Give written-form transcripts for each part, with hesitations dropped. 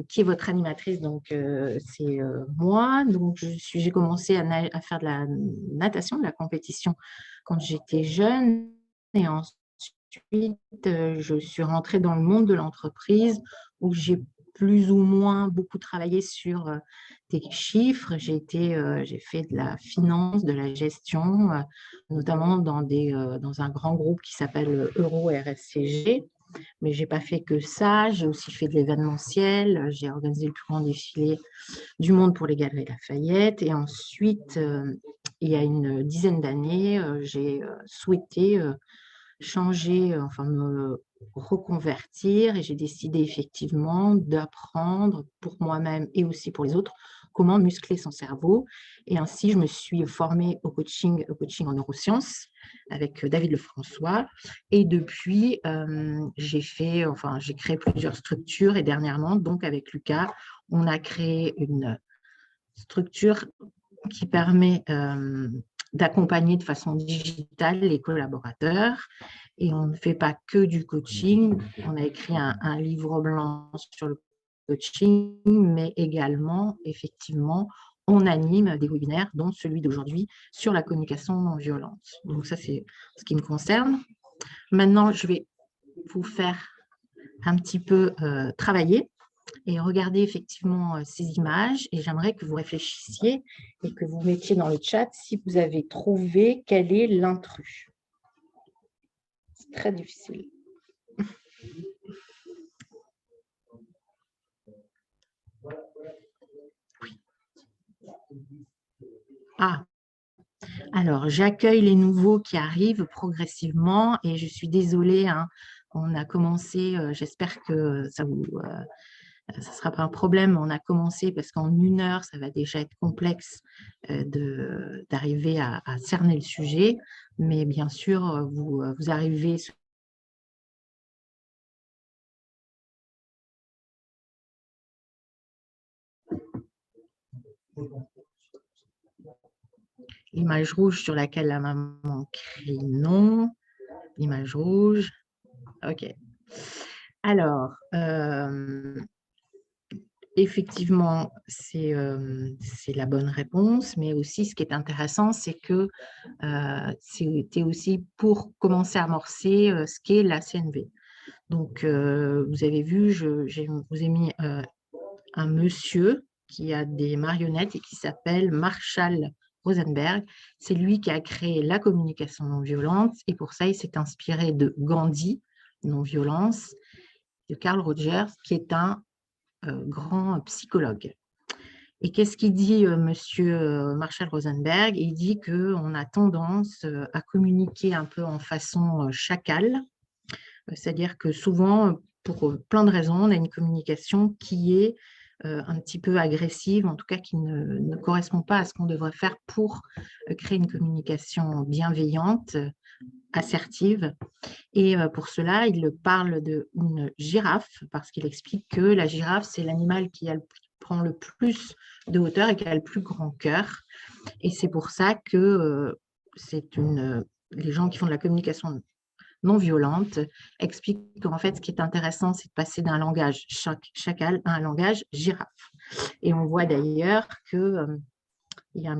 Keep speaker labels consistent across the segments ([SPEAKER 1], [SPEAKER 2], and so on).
[SPEAKER 1] qui est votre animatrice. Donc, c'est moi. Donc, j'ai commencé à faire de la natation, de la compétition quand j'étais jeune. Et ensuite, je suis rentrée dans le monde de l'entreprise où j'ai plus ou moins beaucoup travaillé sur des chiffres. J'ai fait de la finance, de la gestion, notamment dans un grand groupe qui s'appelle Euro RSCG. Mais je n'ai pas fait que ça, j'ai aussi fait de l'événementiel, j'ai organisé le plus grand défilé du monde pour les Galeries Lafayette. Et ensuite, il y a une dizaine d'années, j'ai souhaité changer, enfin me reconvertir, et j'ai décidé effectivement d'apprendre pour moi-même et aussi pour les autres comment muscler son cerveau. Et ainsi, je me suis formée au coaching en neurosciences avec David Lefrançois. Et depuis, j'ai créé plusieurs structures, et dernièrement, donc avec Lucas, on a créé une structure qui permet d'accompagner de façon digitale les collaborateurs. Et on ne fait pas que du coaching. On a écrit un livre blanc sur le coaching, mais également, effectivement, on anime des webinaires, dont celui d'aujourd'hui sur la communication non violente. Donc ça, c'est ce qui me concerne. Maintenant, je vais vous faire un petit peu travailler et regardez effectivement ces images, et j'aimerais que vous réfléchissiez et que vous mettiez dans le chat si vous avez trouvé quel est l'intrus. C'est très difficile. Oui. Ah, alors j'accueille les nouveaux qui arrivent progressivement, et je suis désolée, hein, on a commencé, j'espère que ça vous... ça ne sera pas un problème, on a commencé parce qu'en 1 heure, ça va déjà être complexe d'arriver à cerner le sujet. Mais bien sûr, vous arrivez... L'image rouge sur laquelle la maman crie non. L'image rouge. OK. Alors... effectivement, c'est la bonne réponse, mais aussi ce qui est intéressant, c'est que c'était aussi pour commencer à amorcer ce qu'est la CNV. Donc, vous avez vu, je vous ai mis un monsieur qui a des marionnettes et qui s'appelle Marshall Rosenberg. C'est lui qui a créé la communication non violente, et pour ça, il s'est inspiré de Gandhi, non-violence, de Carl Rogers, qui est un grand psychologue. Et qu'est-ce qu'il dit, monsieur Marshall Rosenberg? Il dit qu'on a tendance à communiquer un peu en façon chacal, c'est-à-dire que souvent, pour plein de raisons, on a une communication qui est un petit peu agressive, en tout cas qui ne correspond pas à ce qu'on devrait faire pour créer une communication bienveillante, assertive. Et pour cela, il parle d'une girafe, parce qu'il explique que la girafe, c'est l'animal qui prend le plus de hauteur et qui a le plus grand cœur. Et c'est pour ça que les gens qui font de la communication non violente expliquent qu'en fait, ce qui est intéressant, c'est de passer d'un langage chacal à un langage girafe. Et on voit d'ailleurs que... il y a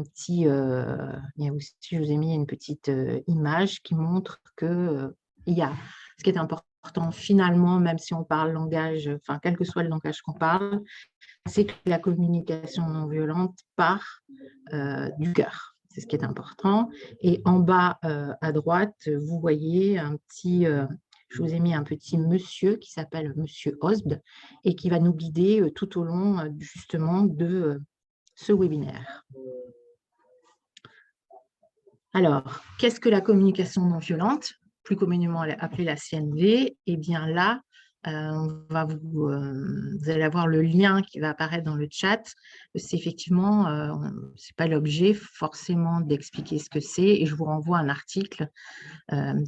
[SPEAKER 1] il y a aussi, je vous ai mis une petite image qui montre que ce qui est important finalement, même si on parle langage, enfin quel que soit le langage qu'on parle, c'est que la communication non violente part du cœur. C'est ce qui est important. Et en bas à droite, vous voyez je vous ai mis un petit monsieur qui s'appelle Monsieur Osb, et qui va nous guider tout au long justement de ce webinaire. Alors, qu'est-ce que la communication non violente, plus communément appelée la CNV? Eh bien là, vous allez avoir le lien qui va apparaître dans le chat. C'est effectivement, ce n'est pas l'objet forcément d'expliquer ce que c'est, et je vous renvoie à un article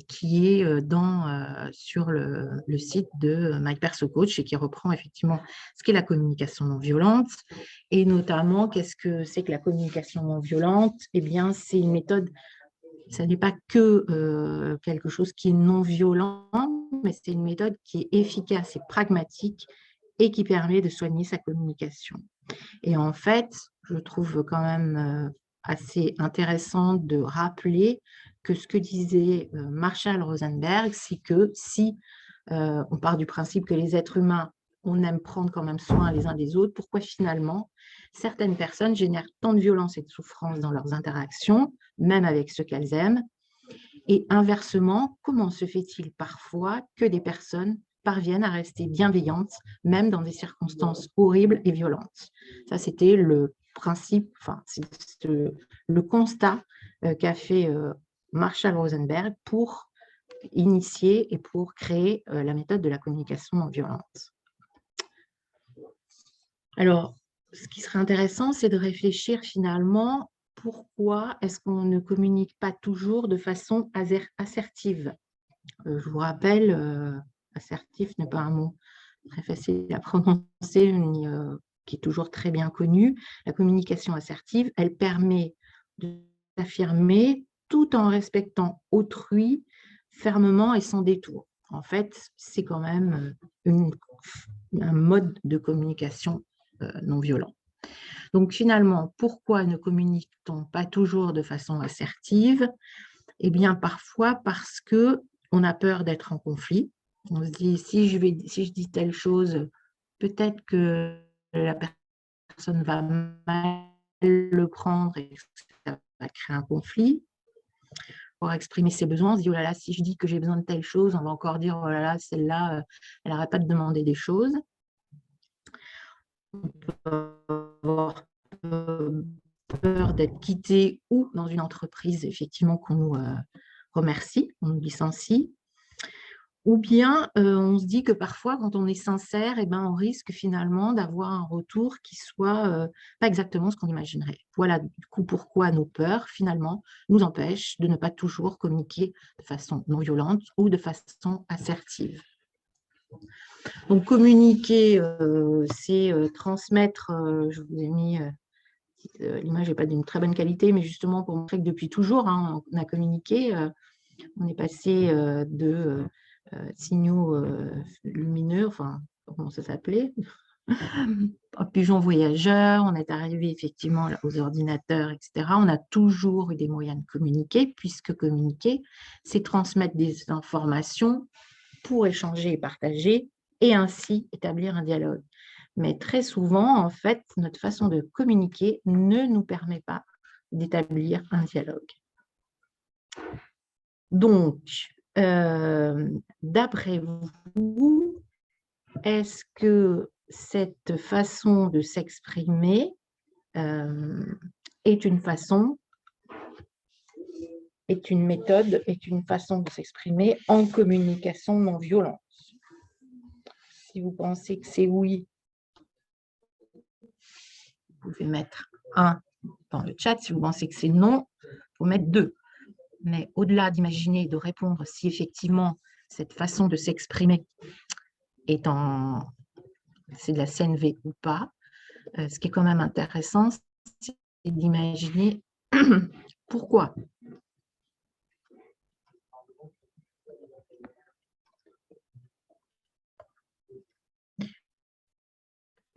[SPEAKER 1] qui est sur le site de My Perso Coach, et qui reprend effectivement ce qu'est la communication non violente, et notamment qu'est-ce que c'est que la communication non violente. Eh bien, c'est une méthode ça n'est pas que quelque chose qui est non violent, mais c'est une méthode qui est efficace et pragmatique et qui permet de soigner sa communication. Et en fait, je trouve quand même assez intéressant de rappeler que ce que disait Marshall Rosenberg, c'est que si on part du principe que les êtres humains, on aime prendre quand même soin les uns des autres, pourquoi finalement certaines personnes génèrent tant de violence et de souffrance dans leurs interactions, même avec ceux qu'elles aiment, et inversement, comment se fait-il parfois que des personnes parviennent à rester bienveillantes, même dans des circonstances horribles et violentes? Ça, c'était le principe, enfin, c'est le constat qu'a fait Marshall Rosenberg pour initier et pour créer la méthode de la communication non violente. Alors, ce qui serait intéressant, c'est de réfléchir finalement pourquoi est-ce qu'on ne communique pas toujours de façon assertive. Je vous rappelle, assertif n'est pas un mot très facile à prononcer, ni, qui est toujours très bien connu. La communication assertive, elle permet de s'affirmer tout en respectant autrui fermement et sans détour. En fait, c'est quand même un mode de communication non violent. Donc finalement, pourquoi ne communique-t-on pas toujours de façon assertive? Eh bien, parfois parce qu'on a peur d'être en conflit. On se dit, si je dis telle chose, peut-être que la personne va mal le prendre et ça va créer un conflit. Pour exprimer ses besoins, on se dit, oh là là, si je dis que j'ai besoin de telle chose, on va encore dire, oh là là, celle-là, elle n'arrête pas de demander des choses. On peut avoir peur d'être quitté ou dans une entreprise, effectivement, qu'on nous remercie, on nous licencie. Ou bien on se dit que parfois, quand on est sincère, eh ben, on risque finalement d'avoir un retour qui soit pas exactement ce qu'on imaginerait. Voilà du coup pourquoi nos peurs, finalement, nous empêchent de ne pas toujours communiquer de façon non violente ou de façon assertive. Donc communiquer, c'est transmettre, je vous ai mis, l'image n'est pas d'une très bonne qualité, mais justement pour montrer que depuis toujours, hein, on a communiqué, on est passé de signaux lumineux, enfin, comment ça s'appelait, pigeons voyageurs, on est arrivé effectivement aux ordinateurs, etc. On a toujours eu des moyens de communiquer, puisque communiquer, c'est transmettre des informations pour échanger et partager, et ainsi établir un dialogue. Mais très souvent, en fait, notre façon de communiquer ne nous permet pas d'établir un dialogue. Donc, d'après vous, est-ce que cette façon de s'exprimer est une façon, est une méthode, est une façon de s'exprimer en communication non violente? Si vous pensez que c'est oui, vous pouvez mettre 1 dans le chat. Si vous pensez que c'est non, il faut mettre 2. Mais au-delà d'imaginer et de répondre si effectivement cette façon de s'exprimer est c'est de la CNV ou pas, ce qui est quand même intéressant, c'est d'imaginer pourquoi.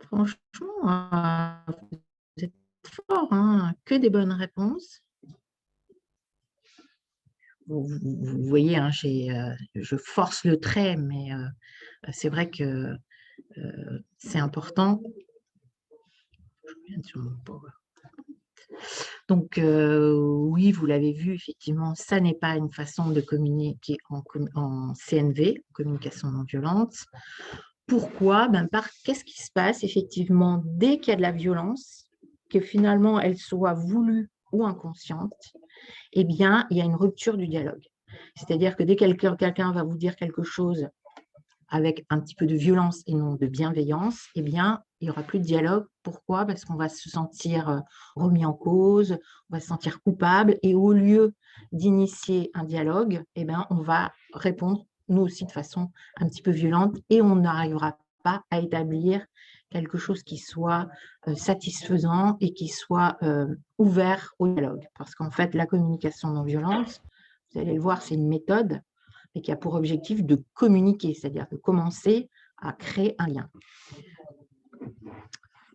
[SPEAKER 1] Franchement, vous êtes fort, hein, que des bonnes réponses. Vous voyez, hein, je force le trait, mais c'est vrai que c'est important. Je reviens sur mon power. Donc, oui, vous l'avez vu, effectivement, ça n'est pas une façon de communiquer en CNV, communication non violente. Pourquoi? Qu'est-ce qui se passe, effectivement, dès qu'il y a de la violence, que finalement elle soit voulue ou inconsciente, eh bien, il y a une rupture du dialogue. C'est-à-dire que dès que quelqu'un va vous dire quelque chose avec un petit peu de violence et non de bienveillance, eh bien, il n'y aura plus de dialogue. Pourquoi? Parce qu'on va se sentir remis en cause, on va se sentir coupable, et au lieu d'initier un dialogue, eh bien, on va répondre, nous aussi, de façon un petit peu violente, et on n'arrivera pas à établir quelque chose qui soit satisfaisant et qui soit ouvert au dialogue. Parce qu'en fait, la communication non violente, vous allez le voir, c'est une méthode et qui a pour objectif de communiquer, c'est-à-dire de commencer à créer un lien.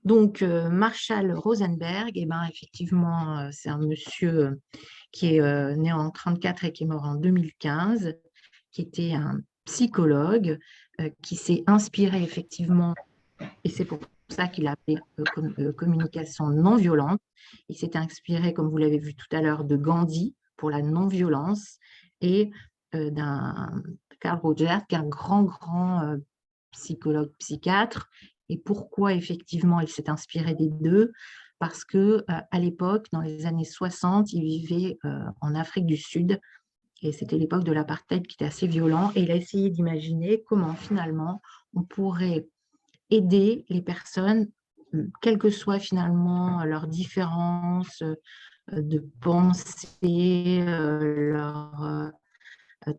[SPEAKER 1] Donc, Marshall Rosenberg, eh ben, effectivement, c'est un monsieur qui est né en 1934 et qui est mort en 2015, qui était un psychologue qui s'est inspiré effectivement, et c'est pour ça qu'il a appelé communication non violente. Il s'est inspiré, comme vous l'avez vu tout à l'heure, de Gandhi pour la non-violence et d'un Carl Rogers, qui est un grand psychologue, psychiatre. Et pourquoi effectivement il s'est inspiré des deux? Parce que à l'époque, dans les années 60, il vivait en Afrique du Sud et c'était l'époque de l'apartheid qui était assez violent. Et il a essayé d'imaginer comment finalement on pourrait aider les personnes, quelles que soient finalement leurs différences de pensée,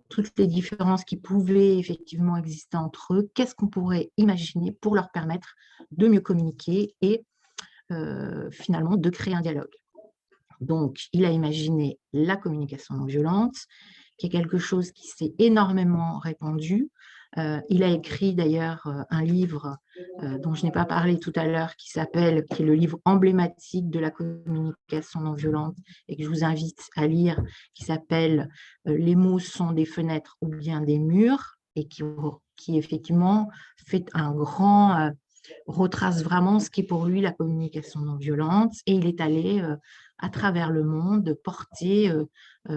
[SPEAKER 1] toutes les différences qui pouvaient effectivement exister entre eux, qu'est-ce qu'on pourrait imaginer pour leur permettre de mieux communiquer et finalement de créer un dialogue. Donc, il a imaginé la communication non violente, qui est quelque chose qui s'est énormément répandu. Il a écrit d'ailleurs un livre dont je n'ai pas parlé tout à l'heure, qui est le livre emblématique de la communication non violente et que je vous invite à lire, qui s'appelle Les mots sont des fenêtres ou bien des murs, et qui effectivement fait un grand retrace vraiment ce qu'est pour lui la communication non violente, et il est allé à travers le monde porter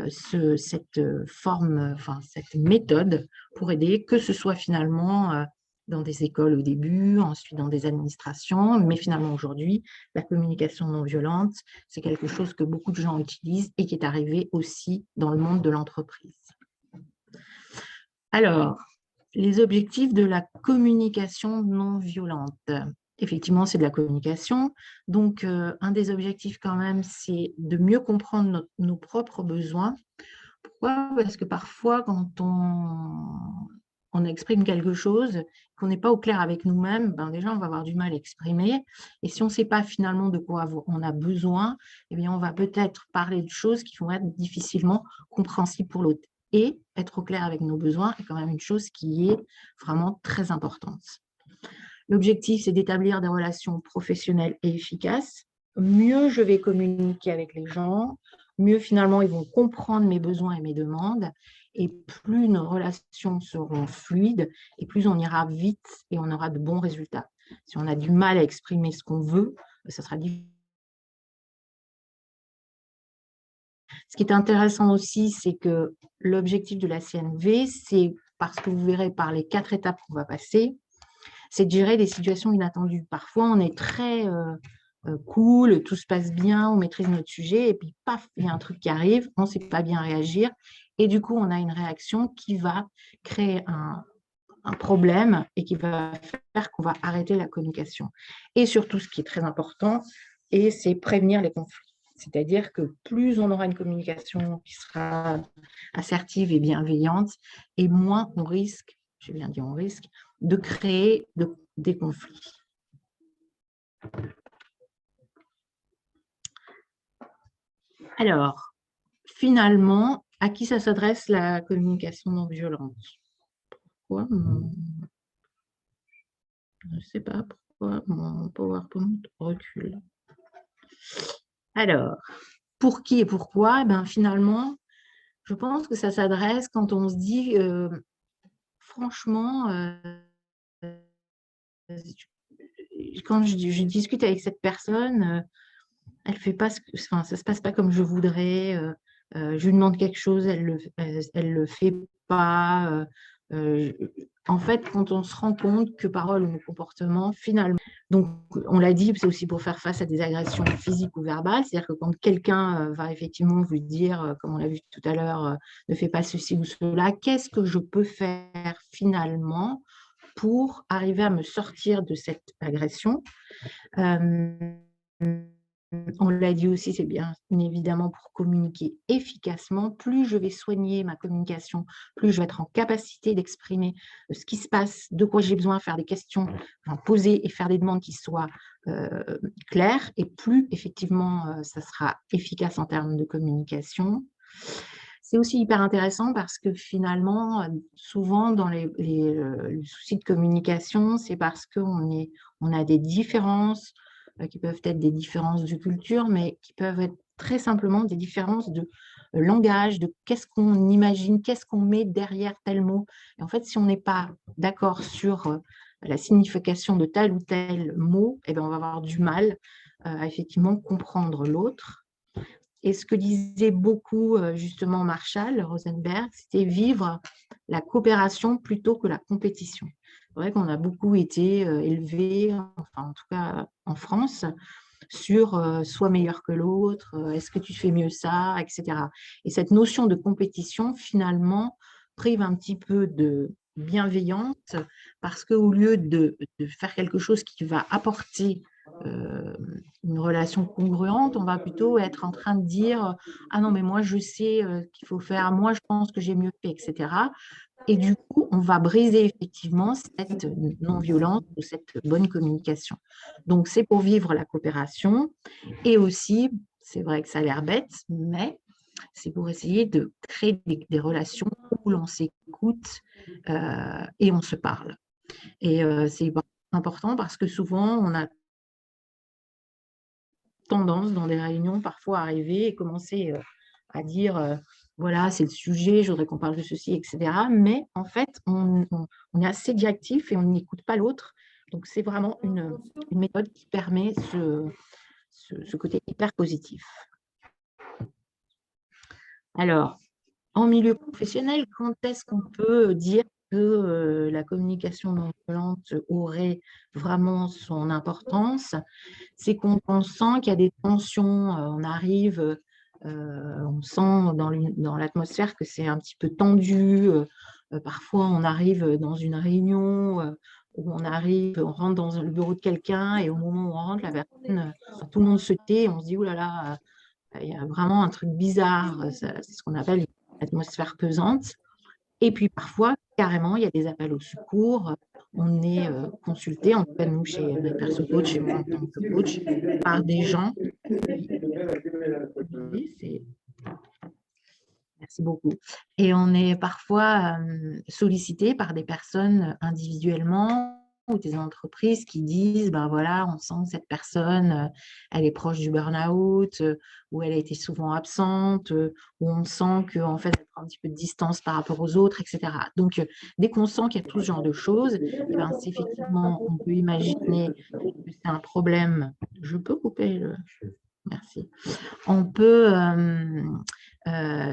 [SPEAKER 1] cette forme, enfin cette méthode pour aider, que ce soit finalement dans des écoles au début, ensuite dans des administrations, mais finalement aujourd'hui, la communication non violente, c'est quelque chose que beaucoup de gens utilisent et qui est arrivé aussi dans le monde de l'entreprise. Alors, les objectifs de la communication non violente. Effectivement, c'est de la communication. Donc, un des objectifs quand même, c'est de mieux comprendre nos propres besoins. Pourquoi? Parce que parfois, quand on exprime quelque chose, qu'on n'est pas au clair avec nous-mêmes, ben déjà, on va avoir du mal à exprimer. Et si on ne sait pas finalement de quoi on a besoin, eh bien, on va peut-être parler de choses qui vont être difficilement compréhensibles pour l'autre. Et être au clair avec nos besoins est quand même une chose qui est vraiment très importante. L'objectif, c'est d'établir des relations professionnelles et efficaces. Mieux je vais communiquer avec les gens, mieux finalement ils vont comprendre mes besoins et mes demandes, et plus nos relations seront fluides, et plus on ira vite et on aura de bons résultats. Si on a du mal à exprimer ce qu'on veut, ça sera difficile. Ce qui est intéressant aussi, c'est que l'objectif de la CNV, c'est, parce que vous verrez par les 4 étapes qu'on va passer, c'est de gérer des situations inattendues. Parfois, on est très cool, tout se passe bien, on maîtrise notre sujet, et puis paf, il y a un truc qui arrive, on ne sait pas bien réagir, et du coup, on a une réaction qui va créer un problème et qui va faire qu'on va arrêter la communication. Et surtout, ce qui est très important, c'est prévenir les conflits. C'est-à-dire que plus on aura une communication qui sera assertive et bienveillante, et moins on risque, j'ai bien dit on risque, de créer des conflits. Alors, finalement, à qui ça s'adresse la communication non violente? Pourquoi je ne sais pas pourquoi mon PowerPoint recule. Alors, pour qui et pourquoi? Ben, finalement, je pense que ça s'adresse quand on se dit, franchement, quand je discute avec cette personne, elle fait pas enfin, ça se passe pas comme je voudrais, je lui demande quelque chose, elle le fait pas. En fait, quand on se rend compte que parole ou comportement, finalement, donc on l'a dit, c'est aussi pour faire face à des agressions physiques ou verbales, c'est-à-dire que quand quelqu'un va effectivement vous dire, comme on l'a vu tout à l'heure, ne fais pas ceci ou cela, qu'est-ce que je peux faire finalement pour arriver à me sortir de cette agression? On l'a dit aussi, c'est bien évidemment pour communiquer efficacement. Plus je vais soigner ma communication, plus je vais être en capacité d'exprimer ce qui se passe, de quoi j'ai besoin, faire des questions, enfin, poser et faire des demandes qui soient claires, et plus effectivement ça sera efficace en termes de communication. C'est aussi hyper intéressant parce que finalement, souvent dans les soucis de communication, c'est parce on a des différences qui peuvent être des différences de culture, mais qui peuvent être très simplement des différences de langage, de qu'est-ce qu'on imagine, qu'est-ce qu'on met derrière tel mot. Et en fait, si on n'est pas d'accord sur la signification de tel ou tel mot, eh ben, on va avoir du mal à effectivement comprendre l'autre. Et ce que disait beaucoup justement Marshall Rosenberg, c'était vivre la coopération plutôt que la compétition. C'est vrai qu'on a beaucoup été élevés, enfin en tout cas en France, sur sois meilleur que l'autre, est-ce que tu fais mieux ça, etc. Et cette notion de compétition, finalement, prive un petit peu de bienveillance parce qu'au lieu de faire quelque chose qui va apporter une relation congruente, on va plutôt être en train de dire ah non mais moi je sais qu'il faut faire, moi je pense que j'ai mieux fait, etc. Et du coup, on va briser effectivement cette non-violence ou cette bonne communication. Donc, c'est pour vivre la coopération et aussi, c'est vrai que ça a l'air bête, mais c'est pour essayer de créer des relations où l'on s'écoute et on se parle. Et c'est important parce que souvent, on a tendance dans des réunions parfois à arriver et commencer à dire voilà, c'est le sujet, je voudrais qu'on parle de ceci, etc. Mais en fait, on est assez directif et on n'écoute pas l'autre. Donc, c'est vraiment une méthode qui permet ce côté hyper positif. Alors, en milieu professionnel, quand est-ce qu'on peut dire que la communication non violente aurait vraiment son importance? C'est quand on sent qu'il y a des tensions, on arrive, on sent dans l'atmosphère que c'est un petit peu tendu. Parfois, on arrive dans une réunion où on rentre dans le bureau de quelqu'un et au moment où on rentre, la personne, tout le monde se tait, on se dit, oh là là, il y a vraiment un truc bizarre, c'est ce qu'on appelle une atmosphère pesante. Et puis parfois, carrément, il y a des appels au secours. On est consulté, en tout cas nous, chez Perso Coach, chez moi en tant que coach, par des gens. Merci beaucoup. Et on est parfois sollicité par des personnes individuellement ou des entreprises qui disent, ben voilà, on sent que cette personne, elle est proche du burn-out, ou elle a été souvent absente, ou on sent qu'en fait, elle prend un petit peu de distance par rapport aux autres, etc. Donc, dès qu'on sent qu'il y a tout ce genre de choses, eh ben, effectivement, on peut imaginer que c'est un problème. Je peux couper le... Merci. On peut,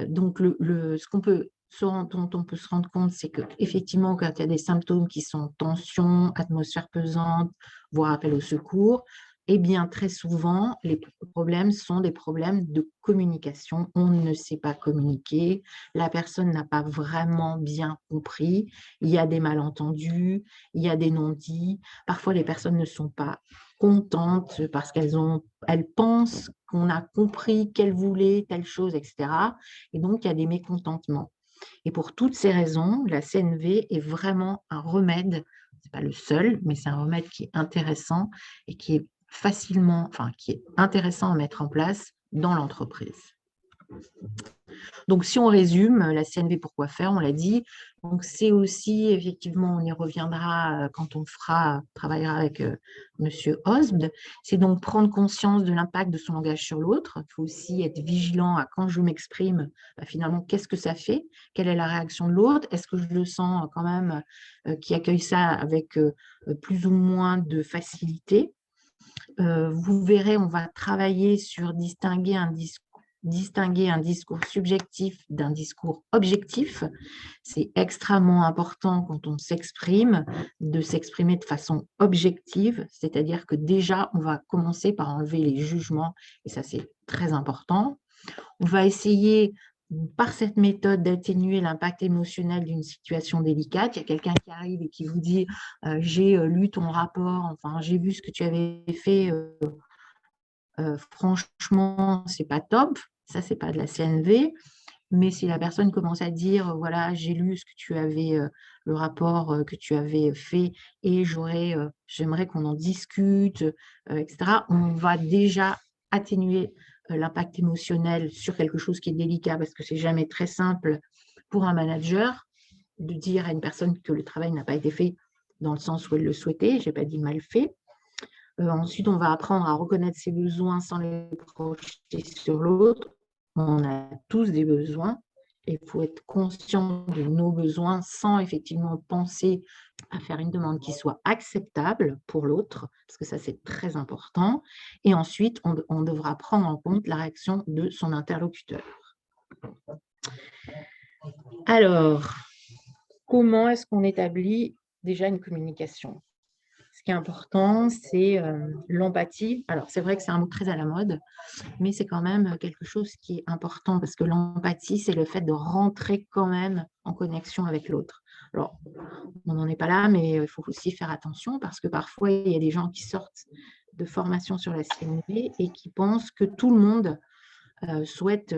[SPEAKER 1] donc, dont on peut se rendre compte, c'est qu'effectivement, quand il y a des symptômes qui sont tension, atmosphère pesante, voire appel au secours, eh bien, très souvent, les problèmes sont des problèmes de communication. On ne sait pas communiquer, la personne n'a pas vraiment bien compris, il y a des malentendus, il y a des non-dits. Parfois, les personnes ne sont pas contentes parce elles pensent qu'on a compris qu'elles voulaient telle chose, etc. Et donc, il y a des mécontentements. Et pour toutes ces raisons, la CNV est vraiment un remède, ce n'est pas le seul, mais c'est un remède qui est intéressant et qui est qui est intéressant à mettre en place dans l'entreprise. Donc, si on résume, la CNV, pourquoi faire, on l'a dit. Donc, c'est aussi, effectivement, on y reviendra quand on travaillera avec Monsieur Hosbd, c'est donc prendre conscience de l'impact de son langage sur l'autre. Il faut aussi être vigilant à quand je m'exprime, finalement, qu'est-ce que ça fait? Quelle est la réaction de l'autre? Est-ce que je le sens quand même qui accueille ça avec plus ou moins de facilité? Vous verrez, on va travailler sur distinguer un discours subjectif d'un discours objectif. C'est extrêmement important quand on s'exprime, de s'exprimer de façon objective, c'est-à-dire que déjà, on va commencer par enlever les jugements, et ça, c'est très important. On va essayer, par cette méthode, d'atténuer l'impact émotionnel d'une situation délicate. Il y a quelqu'un qui arrive et qui vous dit j'ai lu ton rapport, enfin, j'ai vu ce que tu avais fait franchement, c'est pas top, ça, c'est pas de la CNV. Mais si la personne commence à dire, voilà, j'ai lu ce que tu avais, le rapport que tu avais fait et j'aimerais qu'on en discute, etc., on va déjà atténuer l'impact émotionnel sur quelque chose qui est délicat parce que c'est jamais très simple pour un manager de dire à une personne que le travail n'a pas été fait dans le sens où elle le souhaitait, je n'ai pas dit mal fait. Ensuite, on va apprendre à reconnaître ses besoins sans les projeter sur l'autre. On a tous des besoins et il faut être conscient de nos besoins sans effectivement penser à faire une demande qui soit acceptable pour l'autre, parce que ça, c'est très important. Et ensuite, on devra prendre en compte la réaction de son interlocuteur. Alors, comment est-ce qu'on établit déjà une communication ? Ce qui est important, c'est l'empathie. Alors, c'est vrai que c'est un mot très à la mode, mais c'est quand même quelque chose qui est important parce que l'empathie, c'est le fait de rentrer quand même en connexion avec l'autre. Alors, on n'en est pas là, mais il faut aussi faire attention parce que parfois, il y a des gens qui sortent de formation sur la CNV et qui pensent que tout le monde souhaite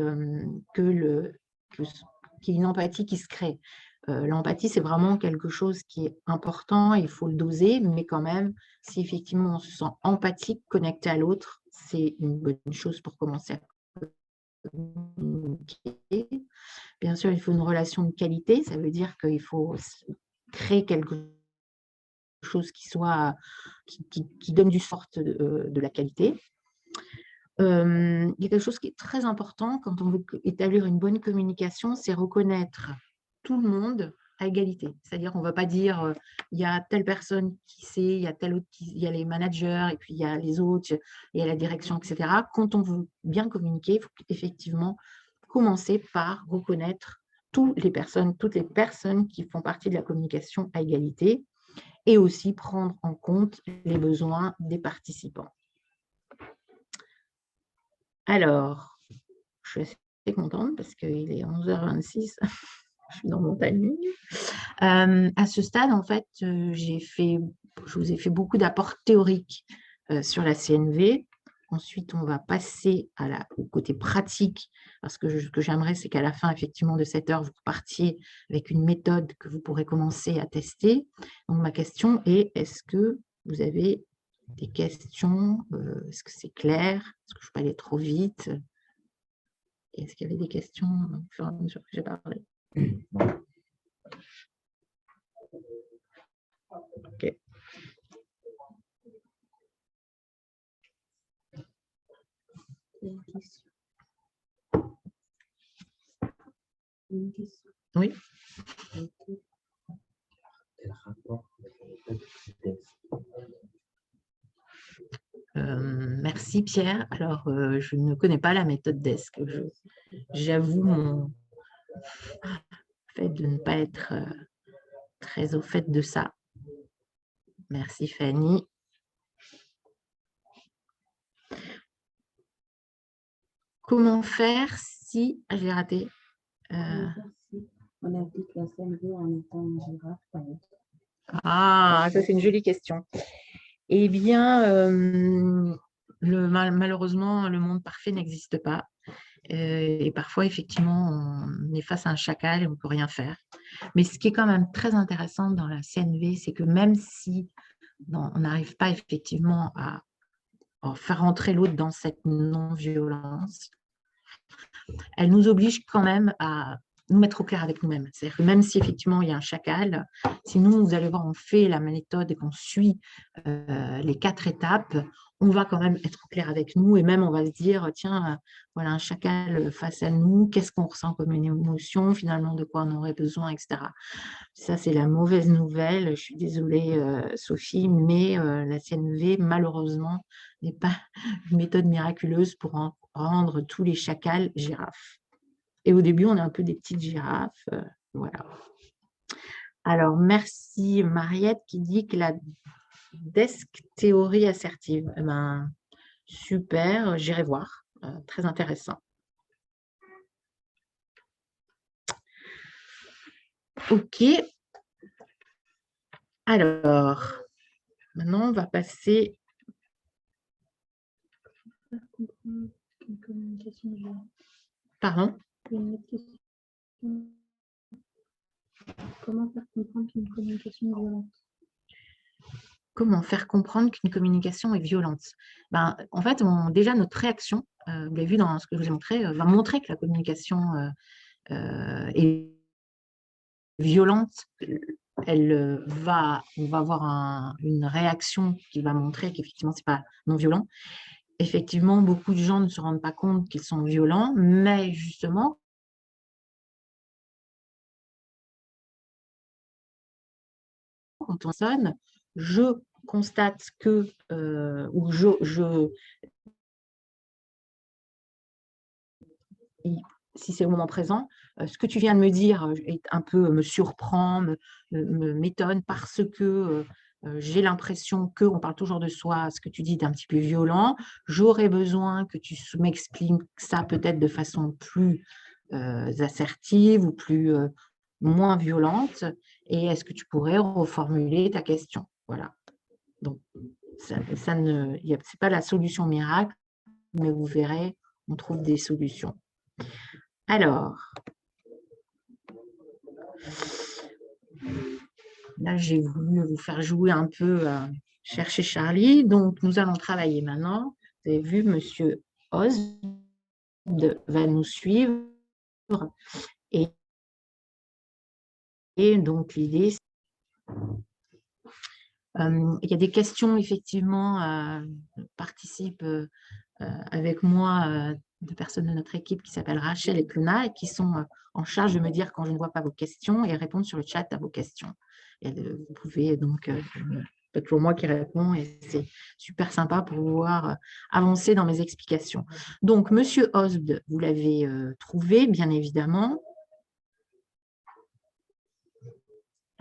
[SPEAKER 1] qu'il y ait une empathie qui se crée. L'empathie, c'est vraiment quelque chose qui est important, il faut le doser, mais quand même, si effectivement on se sent empathique, connecté à l'autre, c'est une bonne chose pour commencer à communiquer. Bien sûr, il faut une relation de qualité, ça veut dire qu'il faut créer quelque chose qui donne du sort de la qualité. Il y a quelque chose qui est très important quand on veut établir une bonne communication, c'est reconnaître tout le monde à égalité. C'est-à-dire qu'on ne va pas dire il y a telle personne qui sait, il y a telle autre, il y a les managers, et puis il y a les autres, il y a la direction, etc. Quand on veut bien communiquer, il faut effectivement commencer par reconnaître toutes les personnes qui font partie de la communication à égalité et aussi prendre en compte les besoins des participants. Alors, je suis assez contente parce qu'il est 11h26, je suis dans mon timing. À ce stade, en fait, je vous ai fait beaucoup d'apports théoriques sur la CNV. Ensuite, on va passer au côté pratique, parce que ce que j'aimerais, c'est qu'à la fin, effectivement, de cette heure, vous partiez avec une méthode que vous pourrez commencer à tester. Donc, ma question est, est-ce que vous avez des questions? Est-ce que c'est clair? Est-ce que je ne peux pas aller trop vite? Est-ce qu'il y avait des questions au fur et à mesure que j'ai parlé? Ok. Oui. Merci Pierre. Alors, je ne connais pas la méthode DESC. J'avoue mon fait de ne pas être très au fait de ça. Merci Fanny. Comment faire si... Ah, j'ai raté.
[SPEAKER 2] On applique la CNV en étant une girafe, par exemple.
[SPEAKER 1] Ah, ça c'est une jolie question. Eh bien, malheureusement, le monde parfait n'existe pas. Et parfois, effectivement, on est face à un chacal et on ne peut rien faire. Mais ce qui est quand même très intéressant dans la CNV, c'est que même si on n'arrive pas effectivement à faire rentrer l'autre dans cette non-violence, elle nous oblige quand même à nous mettre au clair avec nous-mêmes. C'est-à-dire que même si effectivement il y a un chacal, si nous, vous allez voir, on fait la méthode et qu'on suit les 4 étapes, on va quand même être au clair avec nous et même on va se dire, tiens, voilà un chacal face à nous, qu'est-ce qu'on ressent comme une émotion, finalement de quoi on aurait besoin, etc. Ça, c'est la mauvaise nouvelle. Je suis désolée, Sophie, mais la CNV, malheureusement, n'est pas une méthode miraculeuse pour rendre tous les chacals girafes. Et au début, on est un peu des petites girafes. Voilà. Alors, merci Mariette qui dit que la desk théorie assertive. Eh ben, super, j'irai voir. Très intéressant. OK. Alors, maintenant, on va passer
[SPEAKER 2] comprendre qu'une communication violente.
[SPEAKER 1] Pardon?
[SPEAKER 2] Une autre question. Comment faire comprendre qu'une communication est violente?
[SPEAKER 1] Comment faire comprendre qu'une communication est violente? Ben, en fait, déjà, notre réaction, vous l'avez vu dans ce que je vous ai montré, va montrer que la communication est violente. On va avoir une réaction qui va montrer qu'effectivement, ce n'est pas non violent. Effectivement, beaucoup de gens ne se rendent pas compte qu'ils sont violents, mais justement, quand on sonne, je constate que, ou si c'est au moment présent, ce que tu viens de me dire me surprend, m'étonne parce que j'ai l'impression qu'on parle toujours de soi, ce que tu dis est un petit peu violent. J'aurais besoin que tu m'expliques ça peut-être de façon plus assertive ou moins violente. Et est-ce que tu pourrais reformuler ta question? Voilà. Donc, c'est pas la solution miracle, mais vous verrez, on trouve des solutions. Alors, là, j'ai voulu vous faire jouer un peu à chercher Charlie. Donc, nous allons travailler maintenant. Vous avez vu, Monsieur Oz va nous suivre. Et donc, l'idée, il y a des questions, effectivement, participent avec moi de personnes de notre équipe qui s'appellent Rachel et Cluna et qui sont en charge de me dire quand je ne vois pas vos questions et répondre sur le chat à vos questions. Et vous pouvez donc, c'est toujours moi qui réponds et c'est super sympa pour pouvoir avancer dans mes explications. Donc, Monsieur Osb, vous l'avez trouvé, bien évidemment.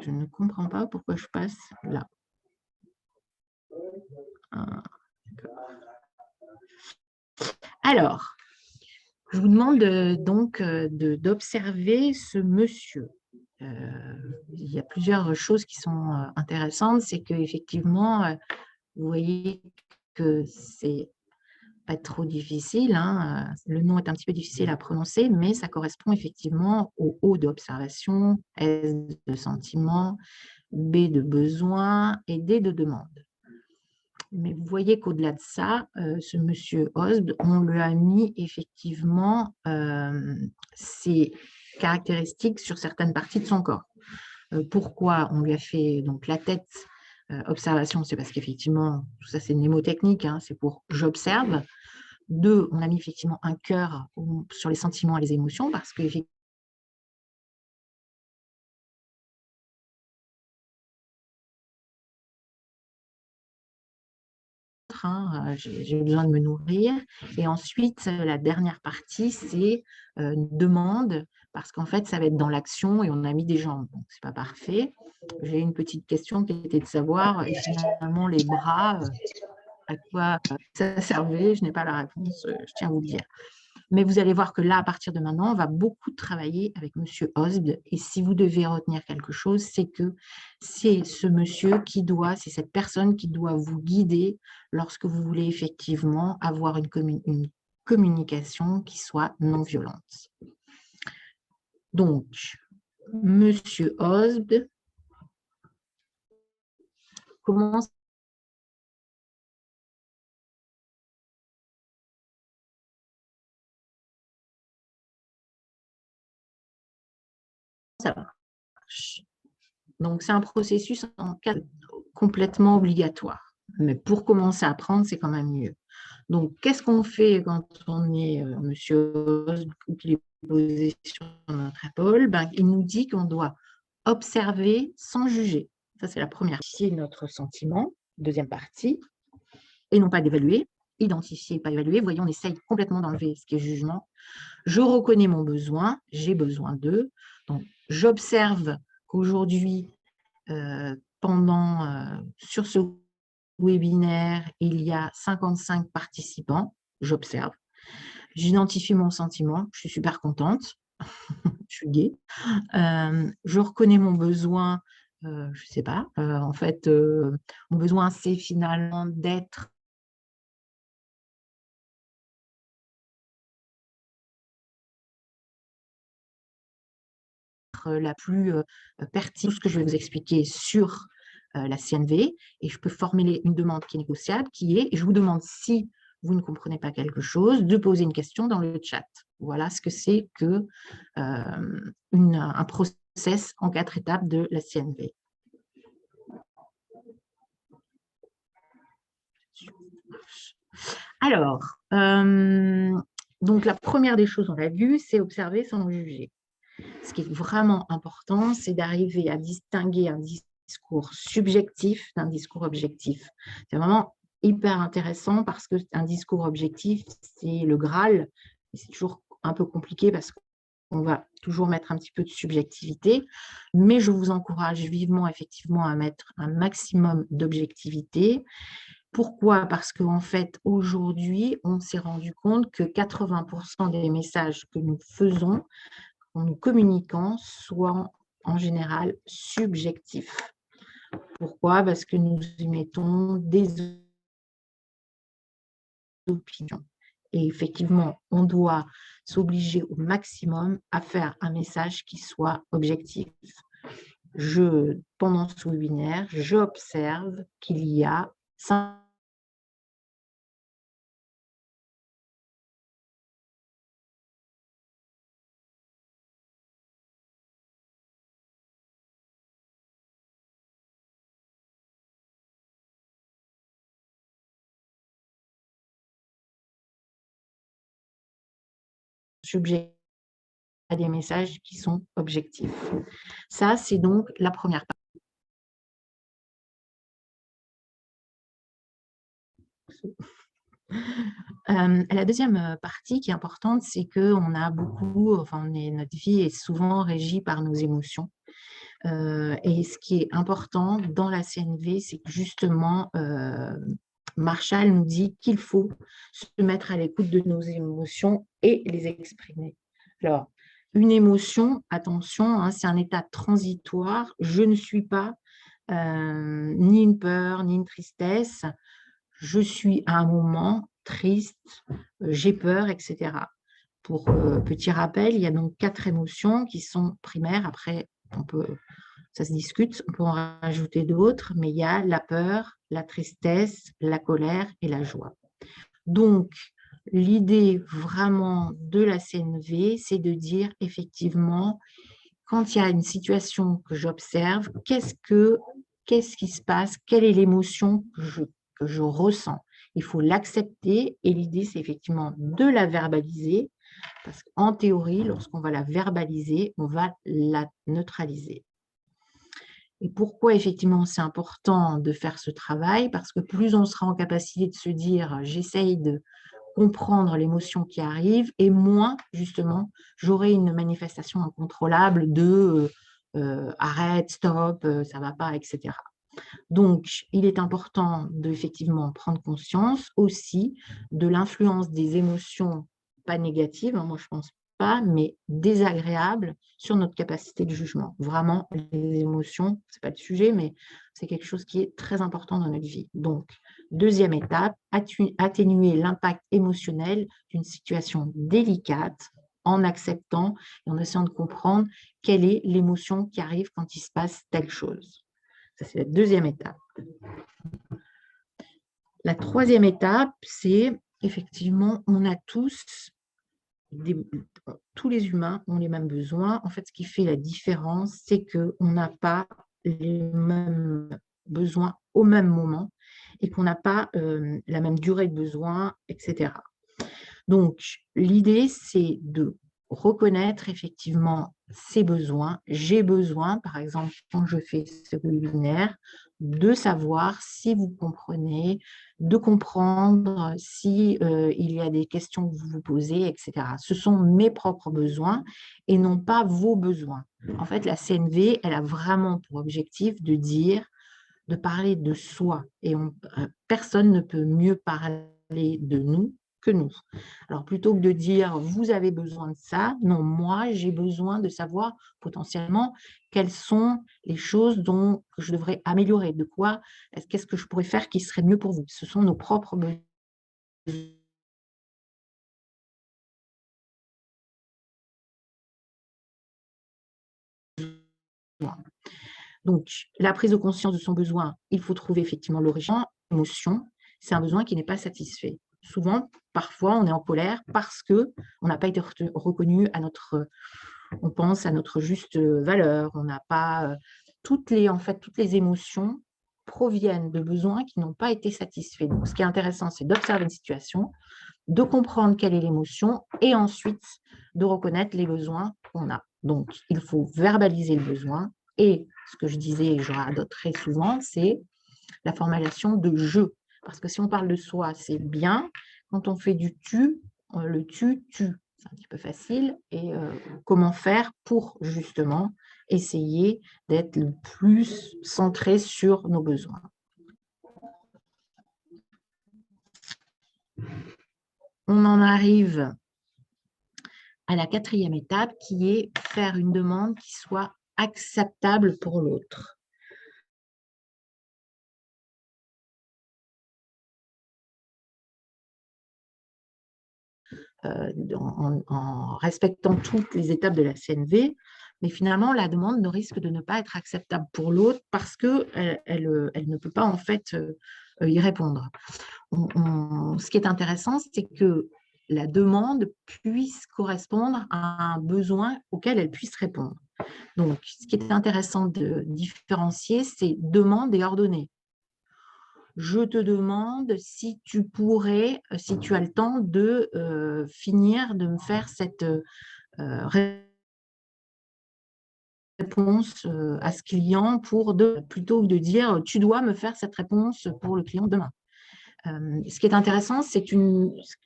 [SPEAKER 1] Je ne comprends pas pourquoi je passe là. Alors, je vous demande donc d'observer ce monsieur. Il y a plusieurs choses qui sont intéressantes. C'est qu'effectivement, vous voyez que c'est pas trop difficile. Hein, le nom est un petit peu difficile à prononcer, mais ça correspond effectivement au O d'observation, S de sentiment, B de besoin et D de demande. Mais vous voyez qu'au-delà de ça, ce monsieur Osb, on lui a mis effectivement ses caractéristiques sur certaines parties de son corps. Pourquoi on lui a fait donc la tête observation? C'est parce qu'effectivement, tout ça c'est mnémotechnique, hein, c'est pour j'observe. 2, on a mis effectivement un cœur sur les sentiments et les émotions parce que j'ai besoin de me nourrir. Et ensuite, la dernière partie, c'est une demande, parce qu'en fait, ça va être dans l'action et on a mis des jambes. Donc, ce n'est pas parfait. J'ai une petite question qui était de savoir, finalement, les bras, à quoi ça servait. Je n'ai pas la réponse, je tiens à vous le dire. Mais vous allez voir que là, à partir de maintenant, on va beaucoup travailler avec Monsieur Osb. Et si vous devez retenir quelque chose, c'est que c'est ce monsieur qui doit, c'est cette personne qui doit vous guider lorsque vous voulez effectivement avoir une communication qui soit non violente. Donc, Monsieur Osb, comment ça marche? Donc, c'est un processus complètement obligatoire. Mais pour commencer à apprendre, c'est quand même mieux. Donc, qu'est-ce qu'on fait quand on est Monsieur Osb ou qu'il est posé sur notre épaule? Il nous dit qu'on doit observer sans juger. Ça, c'est la première. Identifier notre sentiment, deuxième partie, et non pas d'évaluer. Identifier, pas évaluer. Vous voyez, on essaye complètement d'enlever ce qui est jugement. Je reconnais mon besoin, j'ai besoin d'eux. Donc, j'observe qu'aujourd'hui, sur ce webinaire, il y a 55 participants, j'observe. J'identifie mon sentiment, je suis super contente, je suis gaie. Je reconnais mon besoin, je ne sais pas, en fait, mon besoin, c'est finalement d'être être la plus pertinente, ce que je vais vous expliquer sur la CNV, et je peux formuler une demande qui est négociable, qui est, et je vous demande si vous ne comprenez pas quelque chose, de poser une question dans le chat. Voilà ce que c'est que un process en 4 étapes de la CNV. Alors, donc la première des choses, on l'a vu, c'est observer sans juger. Ce qui est vraiment important, c'est d'arriver à distinguer un discours subjectif d'un discours objectif. C'est vraiment hyper intéressant parce qu'un discours objectif, c'est le Graal. C'est toujours un peu compliqué parce qu'on va toujours mettre un petit peu de subjectivité, mais je vous encourage vivement, effectivement, à mettre un maximum d'objectivité. Pourquoi? Parce qu'en fait, aujourd'hui, on s'est rendu compte que 80% des messages que nous faisons, en nous communiquant, soient en général subjectifs. Pourquoi? Parce que nous émettons des opinions. Et effectivement, on doit s'obliger au maximum à faire un message qui soit objectif. Pendant ce webinaire, j'observe qu'il y a 5 subjectifs à des messages qui sont objectifs. Ça, c'est donc la première partie. La deuxième partie qui est importante, c'est qu'on a beaucoup, enfin, notre vie est souvent régie par nos émotions. Et ce qui est important dans la CNV, c'est que justement, Marshall nous dit qu'il faut se mettre à l'écoute de nos émotions et les exprimer. Alors, une émotion, attention, hein, c'est un état transitoire. Je ne suis pas ni une peur, ni une tristesse. Je suis à un moment triste, j'ai peur, etc. Pour petit rappel, il y a donc 4 émotions qui sont primaires. Après, ça se discute, on peut en rajouter d'autres, mais il y a la peur, la tristesse, la colère et la joie. Donc, l'idée vraiment de la CNV, c'est de dire effectivement, quand il y a une situation que j'observe, qu'est-ce qui se passe, quelle est l'émotion que je ressens. Il faut l'accepter et l'idée, c'est effectivement de la verbaliser parce qu'en théorie, lorsqu'on va la verbaliser, on va la neutraliser. Et pourquoi effectivement c'est important de faire ce travail? Parce que plus on sera en capacité de se dire « j'essaye de comprendre l'émotion qui arrive » et moins justement j'aurai une manifestation incontrôlable de arrête, stop, ça ne va pas, etc. Donc, il est important de effectivement prendre conscience aussi de l'influence des émotions, pas négatives, hein, moi je pense pas, mais désagréables sur notre capacité de jugement. Vraiment, les émotions, ce n'est pas le sujet, mais c'est quelque chose qui est très important dans notre vie. Donc, deuxième étape, atténuer l'impact émotionnel d'une situation délicate en acceptant et en essayant de comprendre quelle est l'émotion qui arrive quand il se passe telle chose. Ça, c'est la deuxième étape. La troisième étape, c'est effectivement, on a tous les humains ont les mêmes besoins. En fait, ce qui fait la différence, c'est qu'on n'a pas les mêmes besoins au même moment et qu'on n'a pas la même durée de besoin, etc. Donc, l'idée, c'est de reconnaître effectivement ses besoins. J'ai besoin, par exemple, quand je fais ce webinaire, de savoir si vous comprenez, de comprendre si il y a des questions que vous vous posez, etc. Ce sont mes propres besoins et non pas vos besoins. En fait, la CNV, elle a vraiment pour objectif de dire, de parler de soi. Et personne ne peut mieux parler de nous que nous. Alors, plutôt que de dire « vous avez besoin de ça », non, moi, j'ai besoin de savoir potentiellement quelles sont les choses que je devrais améliorer, de quoi, qu'est-ce que je pourrais faire qui serait mieux pour vous. Ce sont nos propres Donc, la prise de conscience de son besoin, il faut trouver effectivement l'origine. L'émotion, c'est un besoin qui n'est pas satisfait. Souvent, parfois, on est en colère parce qu'on n'a pas été reconnu à notre, on pense à notre juste valeur. On n'a pas toutes les émotions proviennent de besoins qui n'ont pas été satisfaits. Donc, ce qui est intéressant, c'est d'observer une situation, de comprendre quelle est l'émotion et ensuite de reconnaître les besoins qu'on a. Donc, il faut verbaliser le besoin et ce que je disais et je radote très souvent, c'est la formulation de « je ». Parce que si on parle de soi, c'est bien. Quand on fait du « tu », le « tu », tue. C'est un petit peu facile. Et comment faire pour justement essayer d'être le plus centré sur nos besoins. On en arrive à la 4e étape qui est faire une demande qui soit acceptable pour l'autre. En respectant toutes les étapes de la CNV, mais finalement, la demande ne risque de ne pas être acceptable pour l'autre parce qu'elle ne peut pas en fait y répondre. Ce qui est intéressant, c'est que la demande puisse correspondre à un besoin auquel elle puisse répondre. Donc, ce qui est intéressant de différencier, c'est demande et ordonnée. Je te demande si tu pourrais, si tu as le temps de finir de me faire cette réponse à ce client plutôt que de dire tu dois me faire cette réponse pour le client demain. Ce qui est intéressant, c'est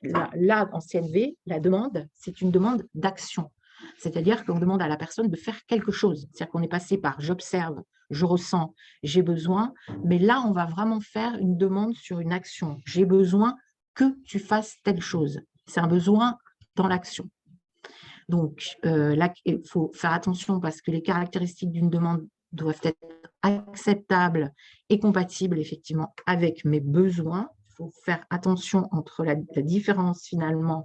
[SPEAKER 1] là en CNV, la demande, c'est une demande d'action. C'est-à-dire qu'on demande à la personne de faire quelque chose. C'est-à-dire qu'on est passé par j'observe, je ressens, j'ai besoin, mais là, on va vraiment faire une demande sur une action. J'ai besoin que tu fasses telle chose. C'est un besoin dans l'action. Donc, là, il faut faire attention parce que les caractéristiques d'une demande doivent être acceptables et compatibles effectivement avec mes besoins. Il faut faire attention entre la différence finalement.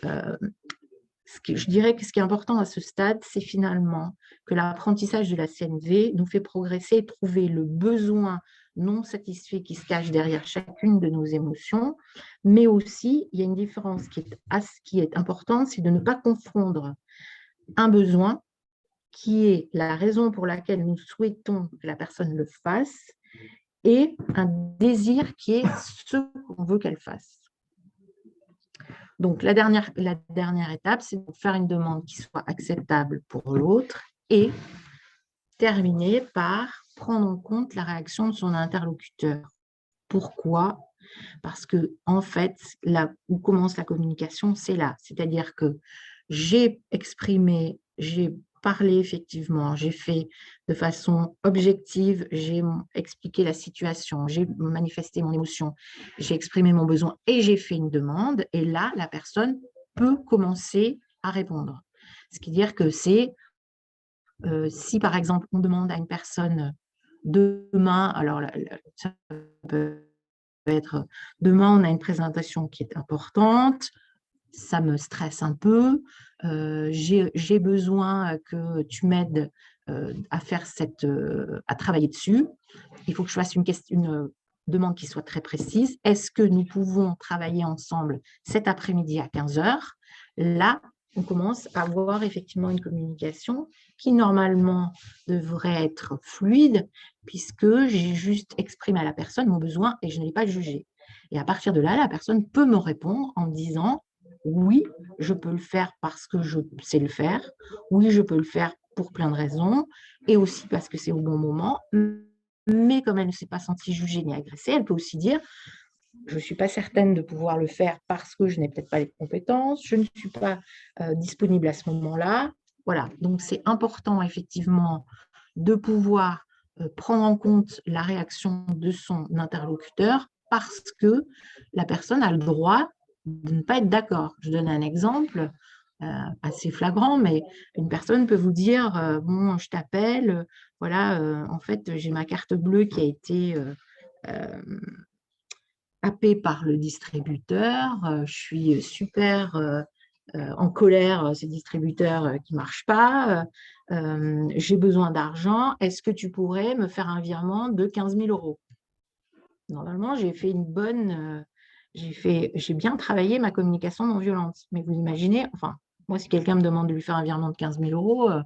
[SPEAKER 1] Je dirais que ce qui est important à ce stade, c'est finalement que l'apprentissage de la CNV nous fait progresser et trouver le besoin non satisfait qui se cache derrière chacune de nos émotions, mais aussi, il y a une différence qui est importante, c'est de ne pas confondre un besoin qui est la raison pour laquelle nous souhaitons que la personne le fasse et un désir qui est ce qu'on veut qu'elle fasse. Donc, la dernière étape, c'est de faire une demande qui soit acceptable pour l'autre et terminer par prendre en compte la réaction de son interlocuteur. Pourquoi ? Parce que, en fait, là où commence la communication, c'est là. C'est-à-dire que j'ai exprimé, j'ai parlé effectivement, j'ai fait de façon objective, j'ai expliqué la situation, j'ai manifesté mon émotion, j'ai exprimé mon besoin et j'ai fait une demande. Et là, la personne peut commencer à répondre. Ce qui veut dire que c'est, si par exemple, on demande à une personne demain, alors ça peut être demain, on a une présentation qui est importante, ça me stresse un peu, j'ai besoin que tu m'aides à travailler dessus. Il faut que je fasse une demande qui soit très précise. Est-ce que nous pouvons travailler ensemble cet après-midi à 15h? Là, on commence à avoir effectivement une communication qui normalement devrait être fluide puisque j'ai juste exprimé à la personne mon besoin et je ne l'ai pas jugé. Et à partir de là, la personne peut me répondre en me disant « Oui, je peux le faire parce que je sais le faire. Oui, je peux le faire pour plein de raisons et aussi parce que c'est au bon moment. » Mais comme elle ne s'est pas sentie jugée ni agressée, elle peut aussi dire « Je ne suis pas certaine de pouvoir le faire parce que je n'ai peut-être pas les compétences, je ne suis pas disponible à ce moment-là. » Voilà, donc c'est important effectivement de pouvoir prendre en compte la réaction de son interlocuteur parce que la personne a le droit de ne pas être d'accord. Je donne un exemple assez flagrant, mais une personne peut vous dire bon, je t'appelle, voilà, en fait, j'ai ma carte bleue qui a été happée par le distributeur, je suis super en colère ces distributeurs qui ne marchent pas, j'ai besoin d'argent, est-ce que tu pourrais me faire un virement de 15 000 €? Normalement, j'ai fait une bonne… j'ai bien travaillé ma communication non violente. Mais vous imaginez, enfin, moi, si quelqu'un me demande de lui faire un virement de 15 000 €,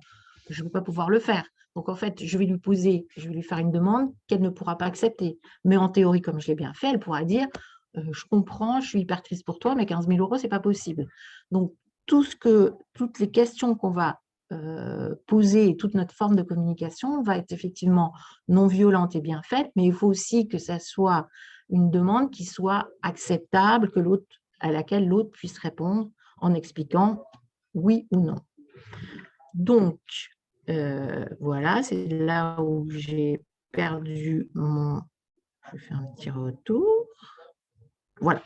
[SPEAKER 1] je ne vais pas pouvoir le faire. Donc, en fait, je vais lui faire une demande qu'elle ne pourra pas accepter. Mais en théorie, comme je l'ai bien fait, elle pourra dire je comprends, je suis hyper triste pour toi, mais 15 000 €, ce n'est pas possible. Donc, toutes les questions qu'on va poser, toute notre forme de communication va être effectivement non violente et bien faite, mais il faut aussi que ça soit une demande qui soit acceptable, à laquelle l'autre puisse répondre en expliquant oui ou non. Donc, voilà, c'est là où j'ai perdu mon… Je fais un petit retour. Voilà.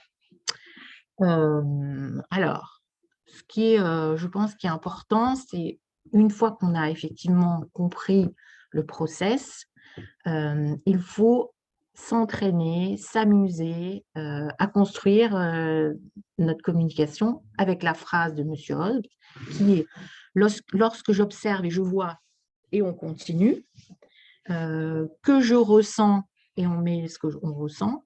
[SPEAKER 1] Alors, ce qui est, je pense, qui est important, c'est une fois qu'on a effectivement compris le process, il faut s'entraîner, s'amuser à construire notre communication avec la phrase de M. Holmes, qui est lorsque j'observe et je vois et on continue, que je ressens et on met ce qu'on ressent,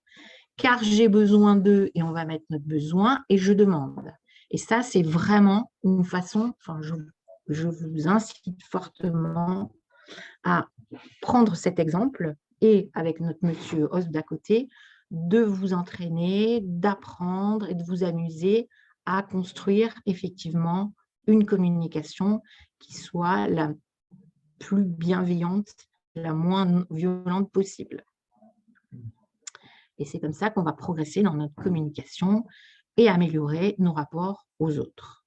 [SPEAKER 1] car j'ai besoin d'eux et on va mettre notre besoin et je demande. Et ça, c'est vraiment une façon, enfin, je vous incite fortement à prendre cet exemple et avec notre monsieur Os d'à côté, de vous entraîner, d'apprendre et de vous amuser à construire effectivement une communication qui soit la plus bienveillante, la moins violente possible. Et c'est comme ça qu'on va progresser dans notre communication et améliorer nos rapports aux autres.